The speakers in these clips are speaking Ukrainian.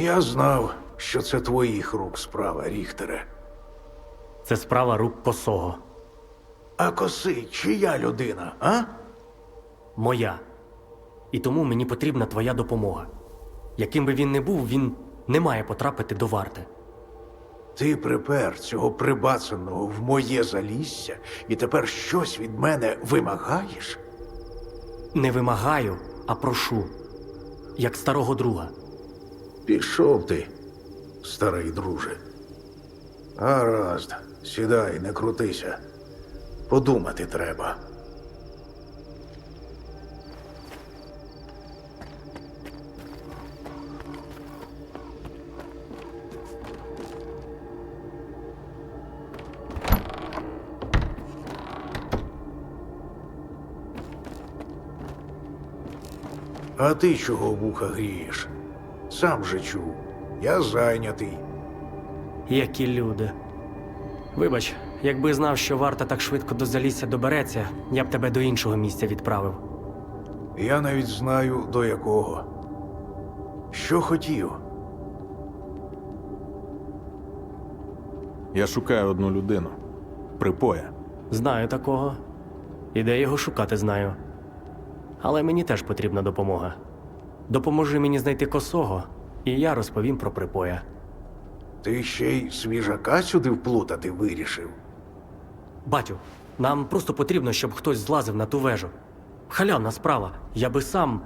Я знав, що це твоїх рук справа, Ріхтере. Це справа рук Косого. А Косий чия людина, а? Моя. І тому мені потрібна твоя допомога. Яким би він не був, він не має потрапити до варти. Ти припер цього прибацаного в моє залісся і тепер щось від мене вимагаєш? Не вимагаю, а прошу. Як старого друга. Пішов ти, старий друже. Гаразд, сідай, не крутися. Подумати треба. А ти чого вуха грієш? Сам же чув. Я зайнятий. Які люди. Вибач, якби знав, що варта так швидко до залісся добереться, я б тебе до іншого місця відправив. Я навіть знаю, до якого. Що хотів? Я шукаю одну людину. Припоя. Знаю такого. І де його шукати знаю. Але мені теж потрібна допомога. Допоможи мені знайти Косого, і я розповім про Припоя. Ти ще й свіжака сюди вплутати вирішив? Батю, нам просто потрібно, щоб хтось злазив на ту вежу. Халявна справа. Я би сам...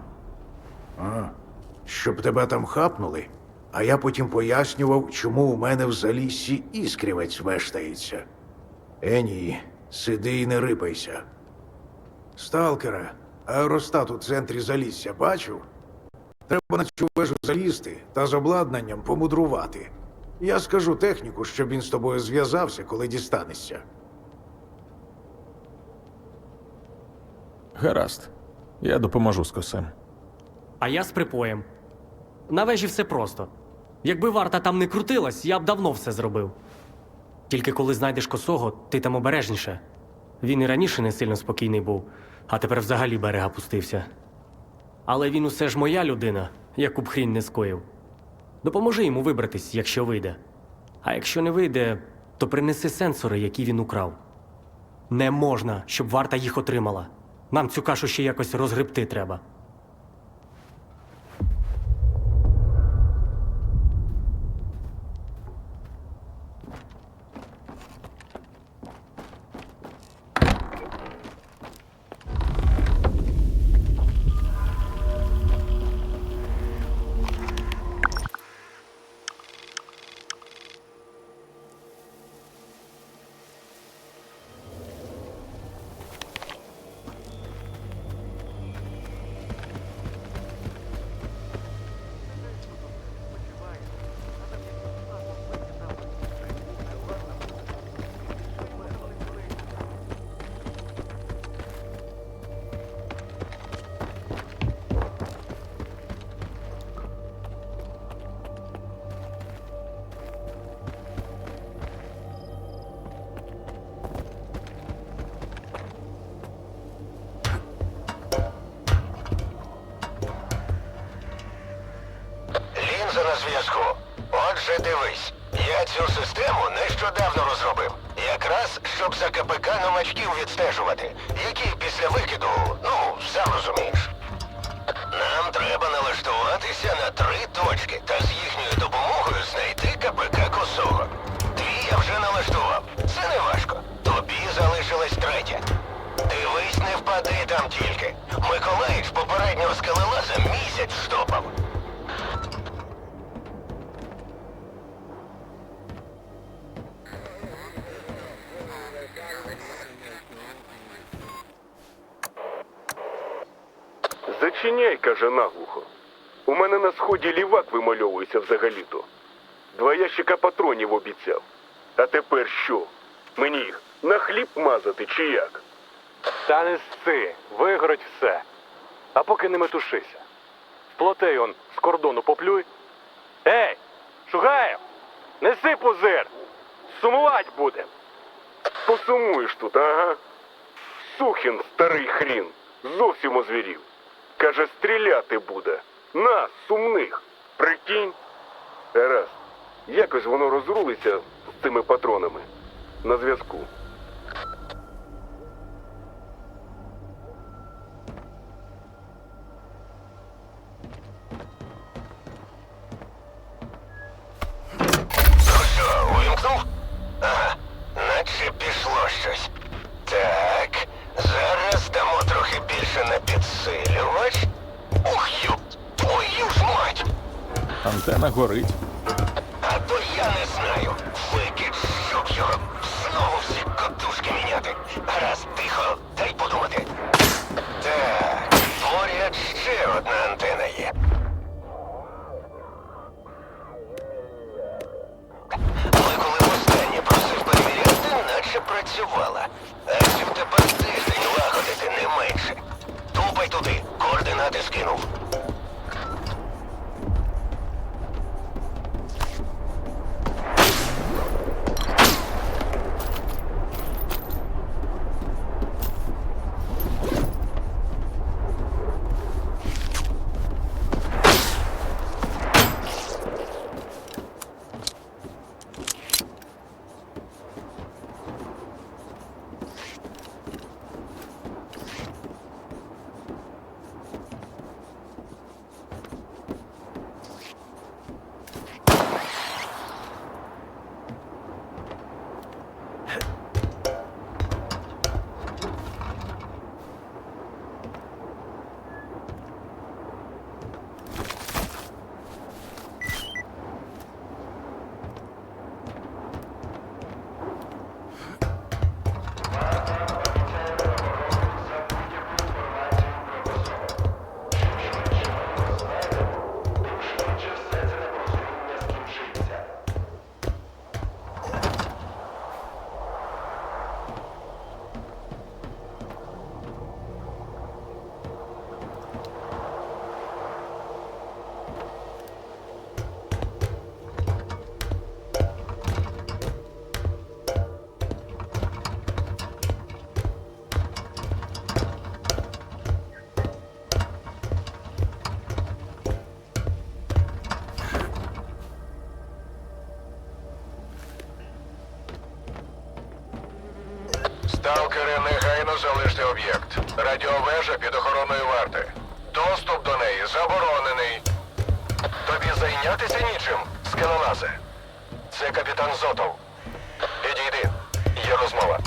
А, щоб тебе там хапнули, а я потім пояснював, чому у мене в заліссі іскрівець вештається. Ні, сиди і не рипайся. Сталкера, аеростат у центрі залісся бачив? Треба на цю вежу залізти та з обладнанням помудрувати. Я скажу техніку, щоб він з тобою зв'язався, коли дістанешся. Гаразд. Я допоможу з Косем. А я з Припоєм. На вежі все просто. Якби варта там не крутилась, я б давно все зробив. Тільки коли знайдеш Косого, ти там обережніше. Він і раніше не сильно спокійний був, а тепер взагалі берега пустився. Але він усе ж моя людина, яку б хрінь не скоїв. Допоможи йому вибратись, якщо вийде. А якщо не вийде, то принеси сенсори, які він украв. Не можна, щоб варта їх отримала. Нам цю кашу ще якось розгребти треба. Лінза на зв'язку. Отже, дивись. Я цю систему нещодавно розробив. Якраз, щоб за КПК новачків відстежувати, які після викиду, сам розумієш. Нам треба налаштуватися на 3 точки та з їхньою допомогою знайти КПК Косого. 2 я вже налаштував. Це не важко. Тобі залишилась 3. Дивись, не впади там тільки. Миколаїч попереднього скелелаза місяць штопав. Зачиняй, каже наглухо. У мене на сході лівак вимальовується взагалі-то. 2 ящика патронів обіцяв. А тепер що? Мені їх на хліб мазати чи як? Та не сси, вигорить все. А поки не метушися. Плотей он з кордону поплюй. Ей, Шугаєв, неси пузир. Сумувати будем. Посумуєш тут, ага. Сухін, старий хрін, зовсім озвірів. Каже, стріляти буде. Нас, сумних. Прикинь. Гаразд. Якось воно розрулиться з цими патронами. На зв'язку. Ну що, увімкнув? Ага, наче пішло щось. Так, зараз дамо трохи більше на підсилювач. Ух, твою ж мать! Антена горить. А то я не знаю. Викид, щоб його знову всі катушки міняти. Гаразд, тихо, дай подумати. Так, поряд ще одна антена є. Але коли востаннє просив перевіряти, наче працювала. А цим тепер тиждень лагодити не менше. Тупай туди, координати скинув. Сталкери, негайно залиште об'єкт. Радіовежа під охороною варти. Доступ до неї заборонений. Тобі зайнятися нічим, скелелазе. Це капітан Зотов. Підійди, є розмова.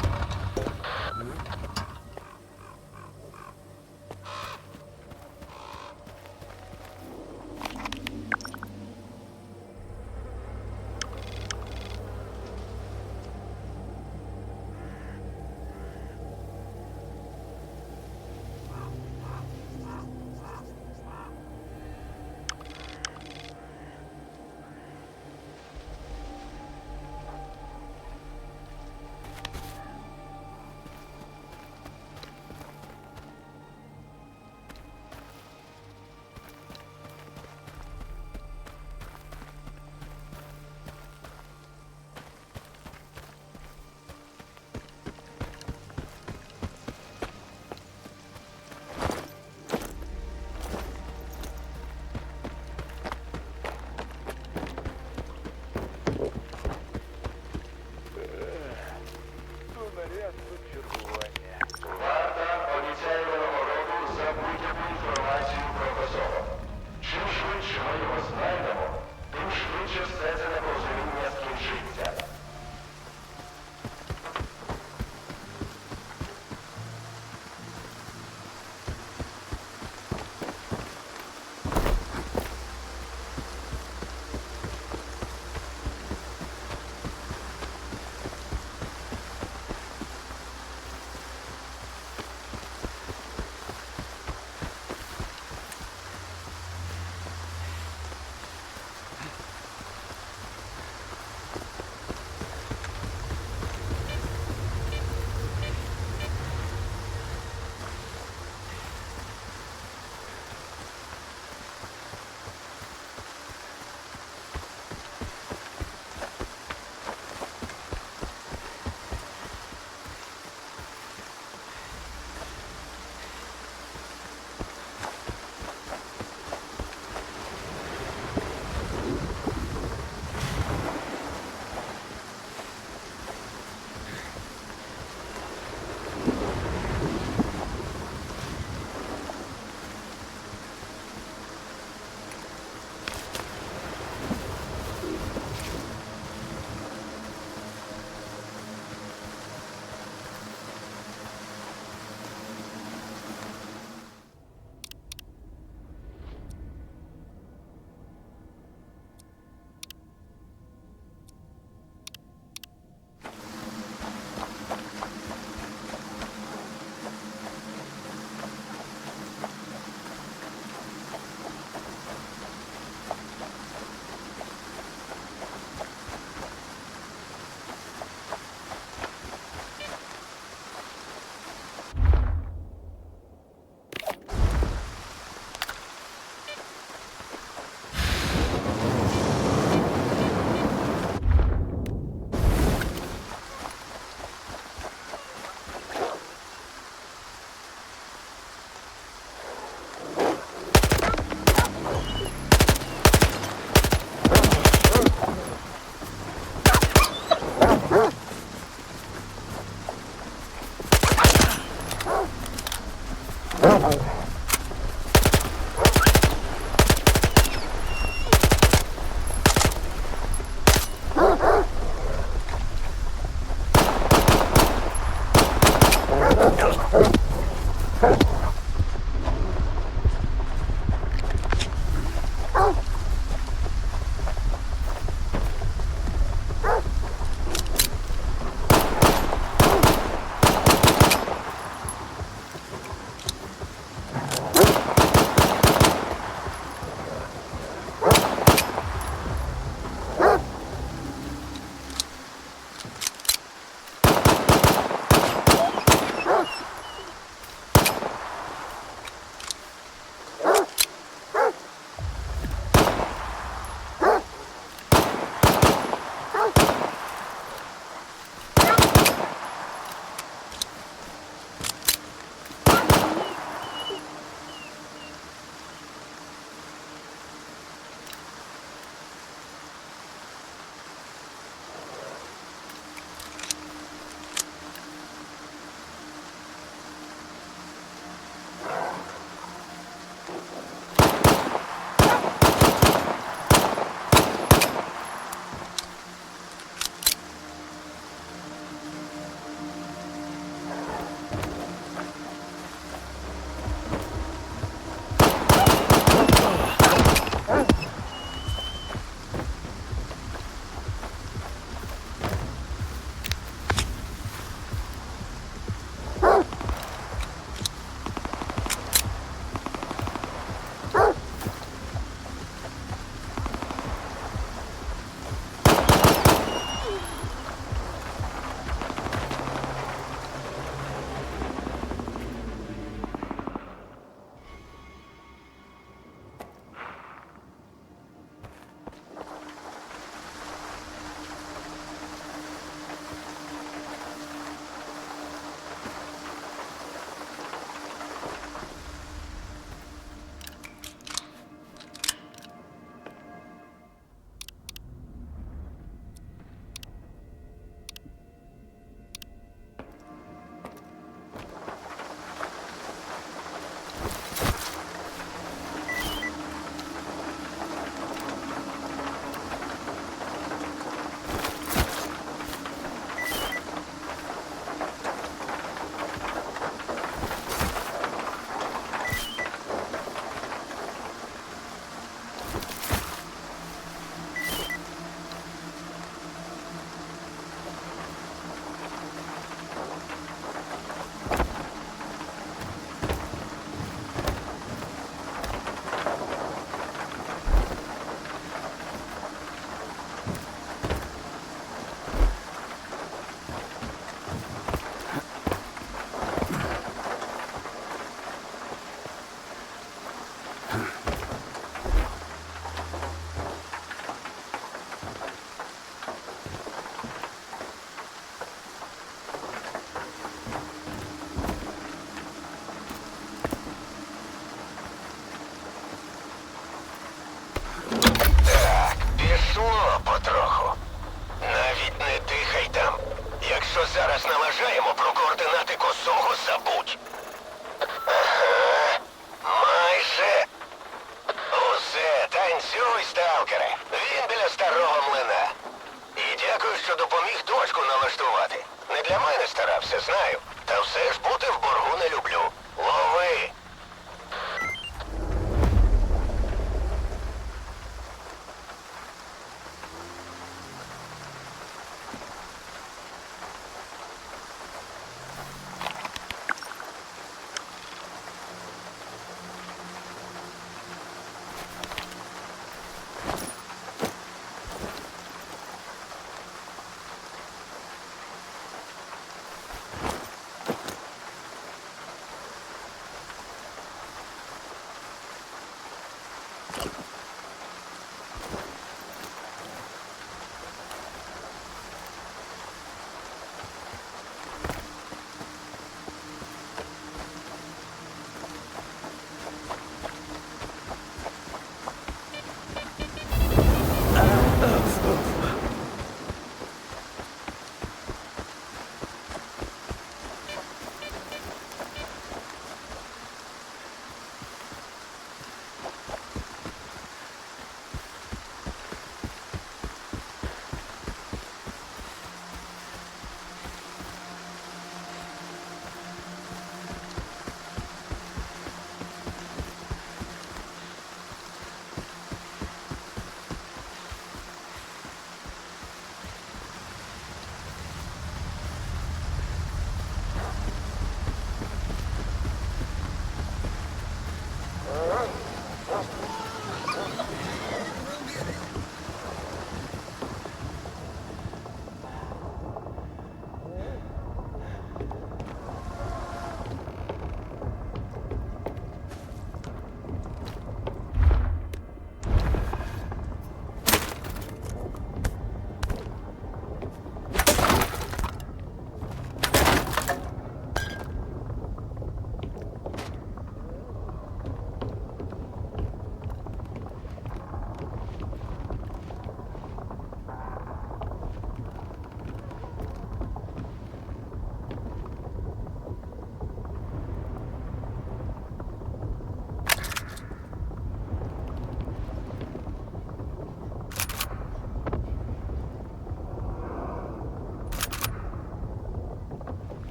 потроху. Навіть не дихай там. Якщо зараз налажаємо про координати косого, забудь. Ага, майже. Усе, танцюй, сталкере. Він біля старого млина. І дякую, що допоміг точку налаштувати. Не для мене старався, знаю. Та все ж бути в боргу не люблю. Лови!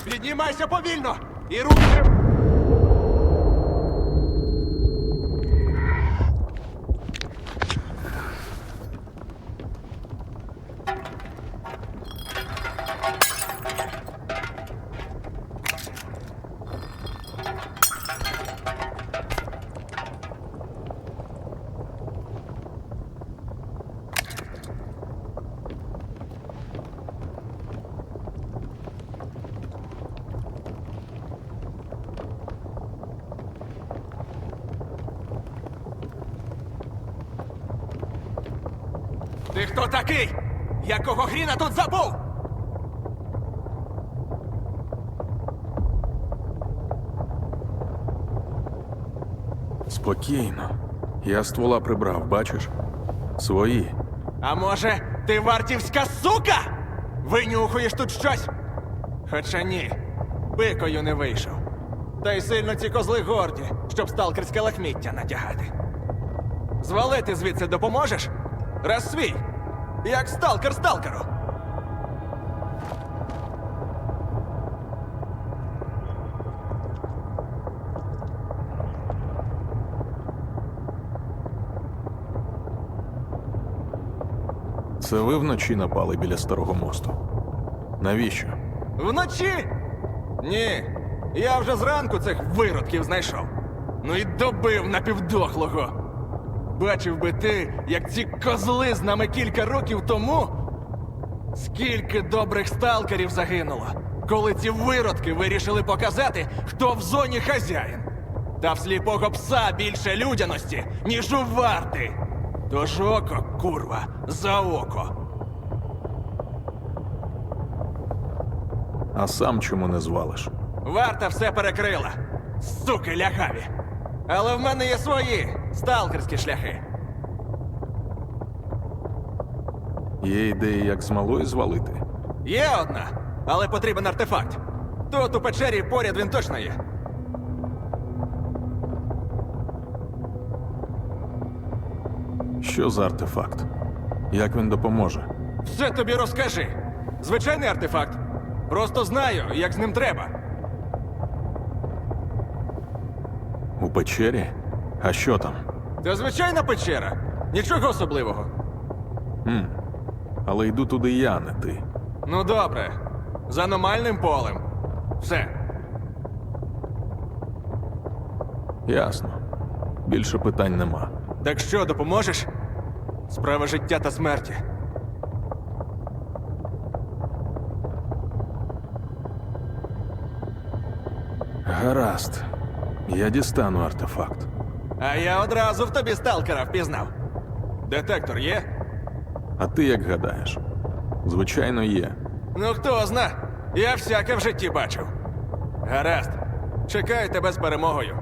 Піднімайся повільно! І руки... Ти хто такий? Якого хріна тут забув? Спокійно. Я ствола прибрав, бачиш? Свої. А може, ти вартівська сука? Винюхуєш тут щось? Хоча ні, пикою не вийшов. Та й сильно ці козли горді, щоб сталкерське лахміття натягати. Звалити звідси допоможеш? Раз свій, як сталкер сталкеру. Це ви вночі напали біля старого мосту. Навіщо? Вночі? Ні. Я вже зранку цих виродків знайшов. Ну і добив напівдохлого. Бачив би ти, як ці козли з нами кілька років тому. Скільки добрих сталкерів загинуло, коли ці виродки вирішили показати, хто в зоні хазяїн. Та в сліпого пса більше людяності, ніж у варти. Тож око, курва, за око. А сам чому не звалиш? Варта все перекрила. Суки лягаві. Але в мене є свої сталкерські шляхи. Є ідеї, як з малої звалити? Є одна, але потрібен артефакт. Тут у печері поряд він точно є. Що за артефакт? Як він допоможе? Все тобі розкажи. Звичайний артефакт. Просто знаю, як з ним треба. У печері? А що там? Та звичайна печера. Нічого особливого. Але йду туди я, не ти. Ну добре. З аномальним полем. Все. Ясно. Більше питань нема. Так що, допоможеш? Справа життя та смерті. Гаразд. Я дістану артефакт. А я одразу в тобі сталкера впізнав. Детектор є? А ти як гадаєш? Звичайно, є. Ну хто зна? Я всяке в житті бачив. Гаразд. Чекаю тебе з перемогою.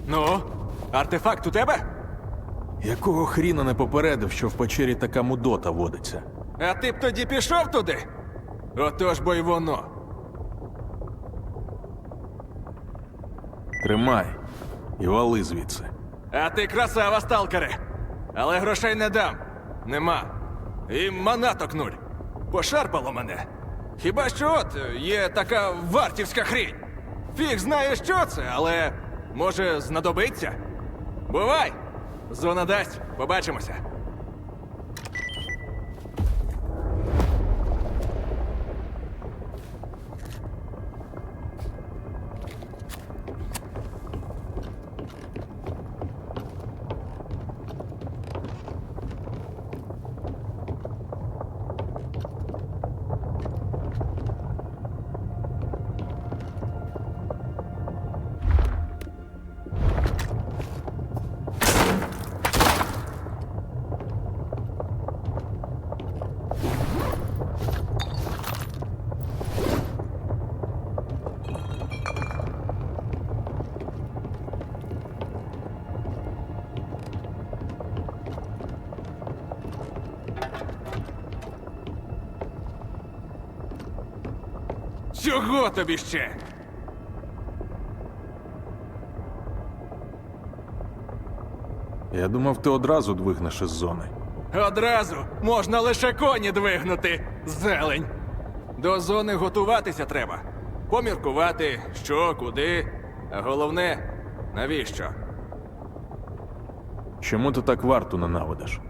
Ну, артефакт у тебе? Якого хріна не попередив, що в печері така мудота водиться? А ти б тоді пішов туди? Отож бо й воно. Тримай і вали звідси. А ти красава, сталкере. Але грошей не дам. Нема. І манаток нуль. Пошарпало мене. Хіба що от є така вартівська хрінь. Фіг знає, що це, але може знадобиться. Бувай! Зона дасть, побачимося. Чого тобі ще? Я думав, ти одразу двигнеш із зони. Одразу можна лише коні двигнути, зелень. До зони готуватися треба. Поміркувати, що, куди. А головне, навіщо? Чому ти так варту ненавидиш?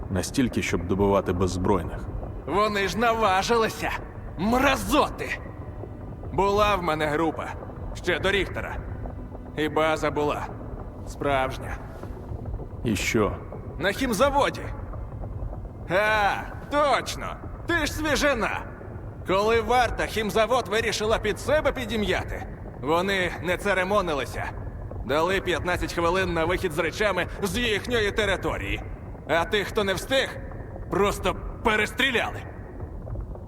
Настільки, щоб добивати беззбройних. Вони ж наважилися! Мразоти! Була в мене група. Ще до Ріхтера. І база була. Справжня. І що? На хімзаводі. А, точно! Ти ж свіжина! Коли варта хімзавод вирішила під себе підім'яти, вони не церемонилися. Дали 15 хвилин на вихід з речами з їхньої території. А тих, хто не встиг, просто перестріляли.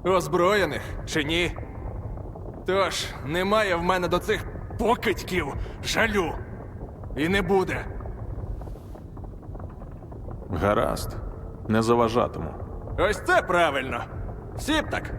Озброєних чи ні? Тож, немає в мене до цих покидьків жалю. І не буде. Гаразд. Не заважатиму. Ось це правильно. Всі б так.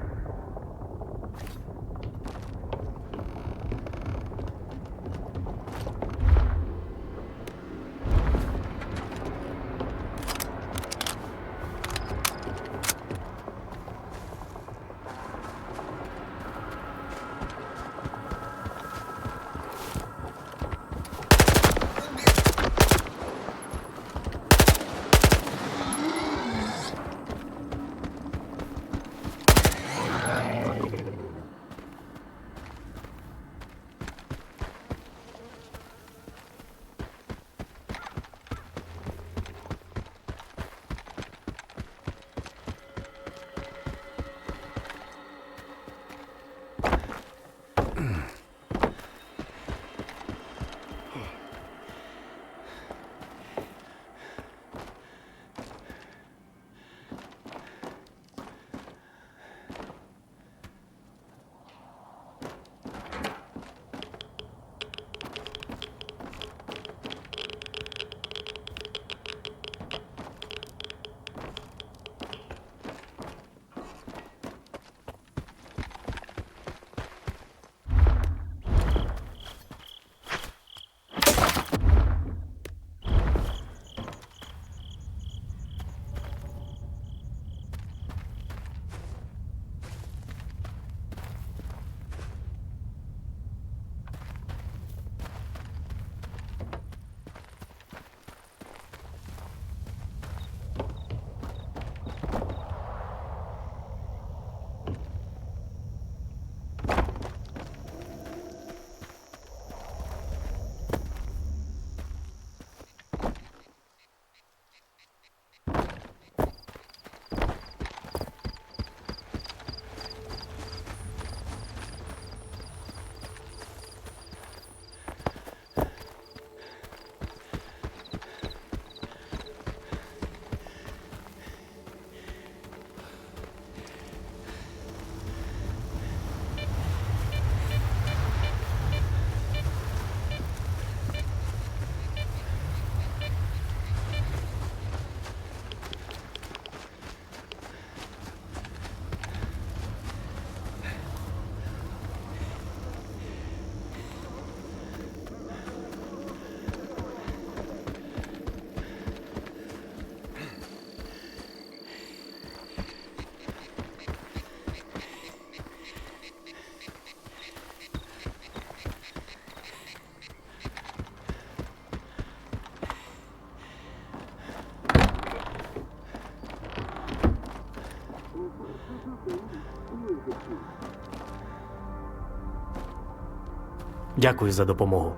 Дякую за допомогу.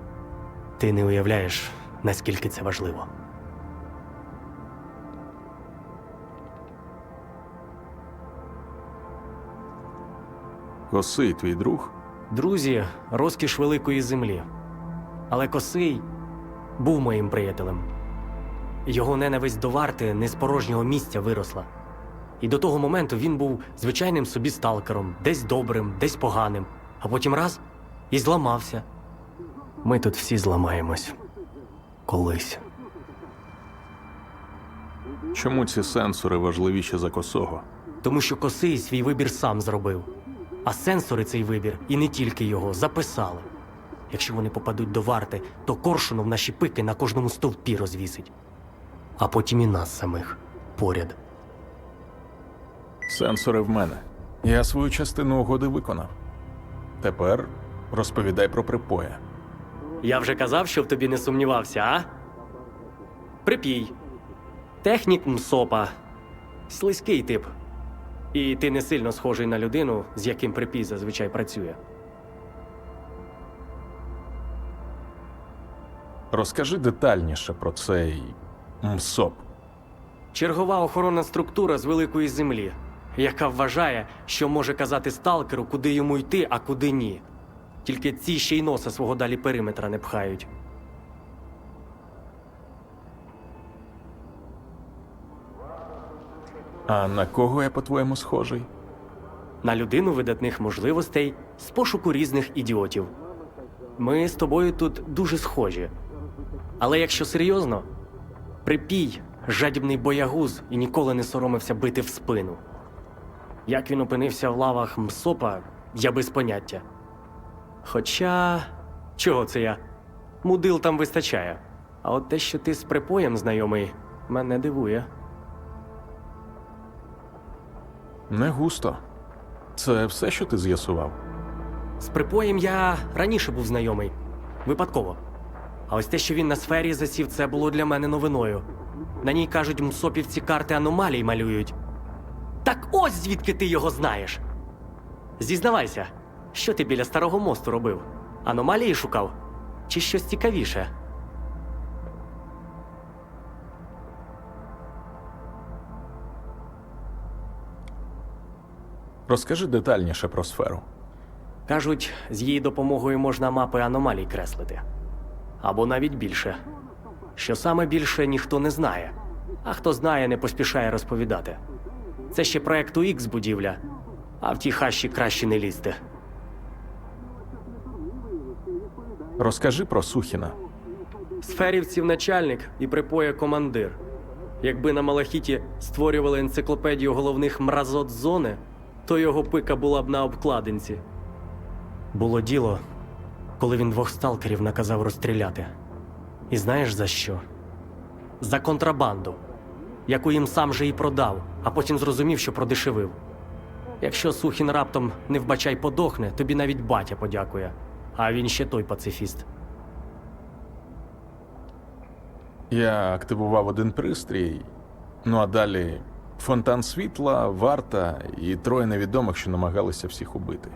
Ти не уявляєш, наскільки це важливо. Косий твій друг? Друзі, розкіш великої землі. Але Косий був моїм приятелем. Його ненависть до варти не з порожнього місця виросла. І до того моменту він був звичайним собі сталкером, десь добрим, десь поганим, а потім раз і зламався. Ми тут всі зламаємось. Колись. Чому ці сенсори важливіші за косого? Тому що Косий свій вибір сам зробив. А сенсори цей вибір, і не тільки його, записали. Якщо вони попадуть до варти, то Коршунов наші пики на кожному стовпі розвісить. А потім і нас самих поряд. Сенсори в мене. Я свою частину угоди виконав. Тепер розповідай про припоя. Я вже казав, що в тобі не сумнівався, а? Припій. Технік МСОПа. Слизький тип. І ти не сильно схожий на людину, з яким припій зазвичай працює. Розкажи детальніше про цей МСОП. Чергова охоронна структура з великої землі, яка вважає, що може казати сталкеру, куди йому йти, а куди ні. Тільки ці ще й носа свого далі периметра не пхають. А на кого я, по-твоєму, схожий? На людину видатних можливостей з пошуку різних ідіотів. Ми з тобою тут дуже схожі. Але якщо серйозно, Припій – жадібний боягуз і ніколи не соромився бити в спину. Як він опинився в лавах МСОПа, я без поняття. Хоча… чого це я? Мудил там вистачає. А от те, що ти з Припоєм знайомий, мене дивує. Не густо. Це все, що ти з'ясував? З Припоєм я раніше був знайомий. Випадково. А ось те, що він на сфері засів, це було для мене новиною. На ній, кажуть, мсопівці карти аномалій малюють. Так ось звідки ти його знаєш. Зізнавайся, що ти біля Старого мосту робив? Аномалії шукав? Чи щось цікавіше? Розкажи детальніше про сферу. Кажуть, з її допомогою можна мапи аномалій креслити. Або навіть більше. Що саме більше, ніхто не знає. А хто знає, не поспішає розповідати. Це ще проекту Ікс будівля, а в ті хащі краще не лізти. Розкажи про Сухіна. Сферівців начальник і Припоя командир. Якби на Малахіті створювали енциклопедію головних мразот зони, то його пика була б на обкладинці. Було діло, коли він 2 сталкерів наказав розстріляти. І знаєш за що? За контрабанду, яку їм сам же і продав, а потім зрозумів, що продешевив. Якщо Сухін раптом невбачай подохне, тобі навіть батя подякує. А він ще той пацифіст. Я активував один пристрій, ну а далі фонтан світла, варта і 3 невідомих, що намагалися всіх убити.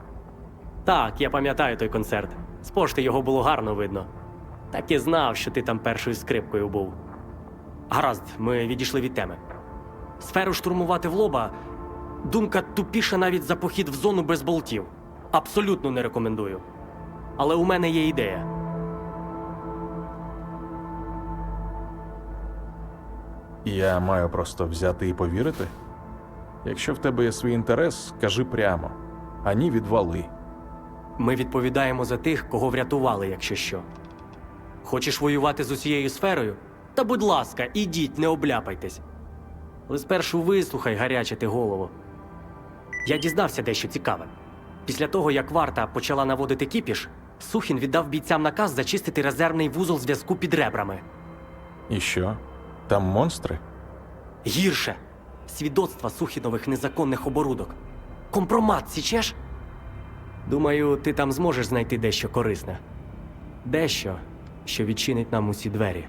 Так, я пам'ятаю той концерт. З пошти його було гарно видно. Так і знав, що ти там першою скрипкою був. Гаразд, ми відійшли від теми. Сферу штурмувати в лоба – думка тупіша навіть за похід в зону без болтів. Абсолютно не рекомендую. Але у мене є ідея. Я маю просто взяти і повірити? Якщо в тебе є свій інтерес, кажи прямо. А ні, відвали. Ми відповідаємо за тих, кого врятували, якщо що. Хочеш воювати з усією сферою? Та будь ласка, ідіть, не обляпайтесь. Але спершу вислухай, гарячити голову. Я дізнався дещо цікаве. Після того, як варта почала наводити кіпіш, Сухін віддав бійцям наказ зачистити резервний вузол зв'язку під ребрами. І що? Там монстри? Гірше. Свідоцтва Сухінових незаконних оборудок. Компромат, січеш? Думаю, ти там зможеш знайти дещо корисне. Дещо, що відчинить нам усі двері.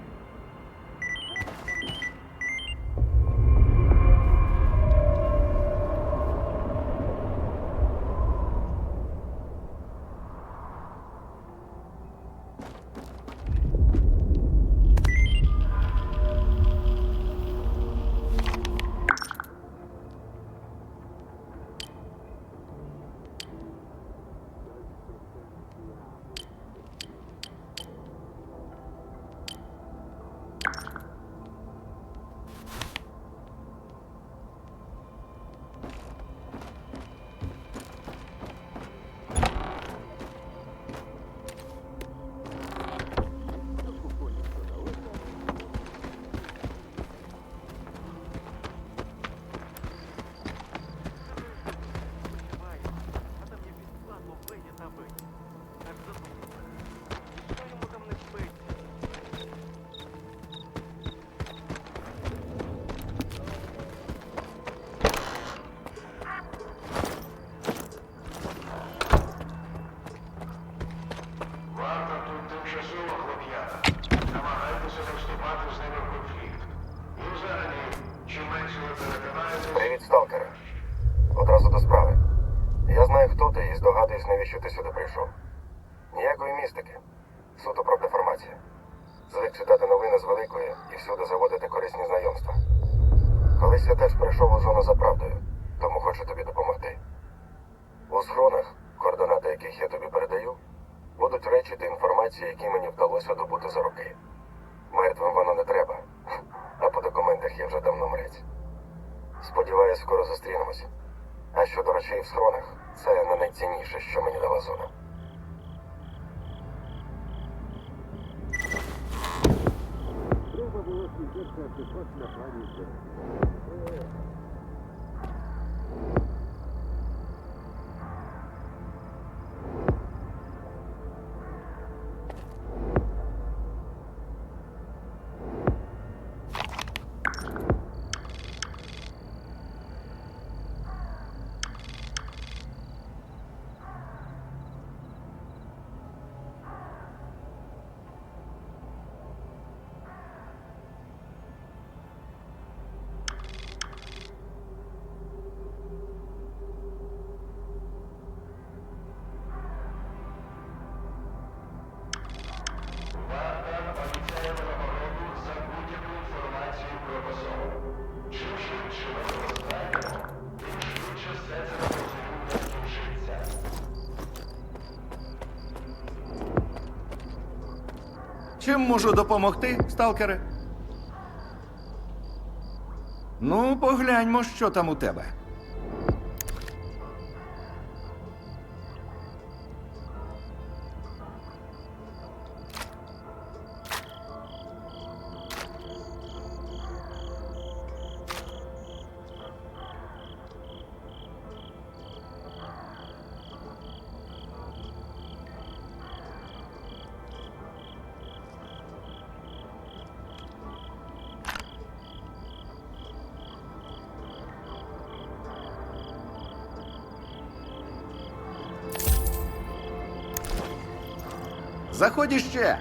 росіянам. Намагайтеся не вступати з ними в конфлікт. І взагалі, чим менше ви перетинаєтесь... Привіт, сталкере. Одразу до справи. Я знаю, хто ти, і здогадуюсь, навіщо ти сюди прийшов. Ніякої містики. Суто про деформацію. Звик читати новини з великої і всюди заводити корисні знайомства. Колись я теж прийшов у зону за правдою, тому хочу тобі допомогти. У схронах, координати яких я тобі передаю, будуть речі та інформація, які мені вдалося добути за роки. Мертвим воно не треба, а по документах я вже давно мрець. Сподіваюсь, скоро зустрінемось. А щодо речей в схронах, це не найцінніше, що мені дала зона. Чим можу допомогти, сталкере? Ну, погляньмо, що там у тебе. Заходь іще.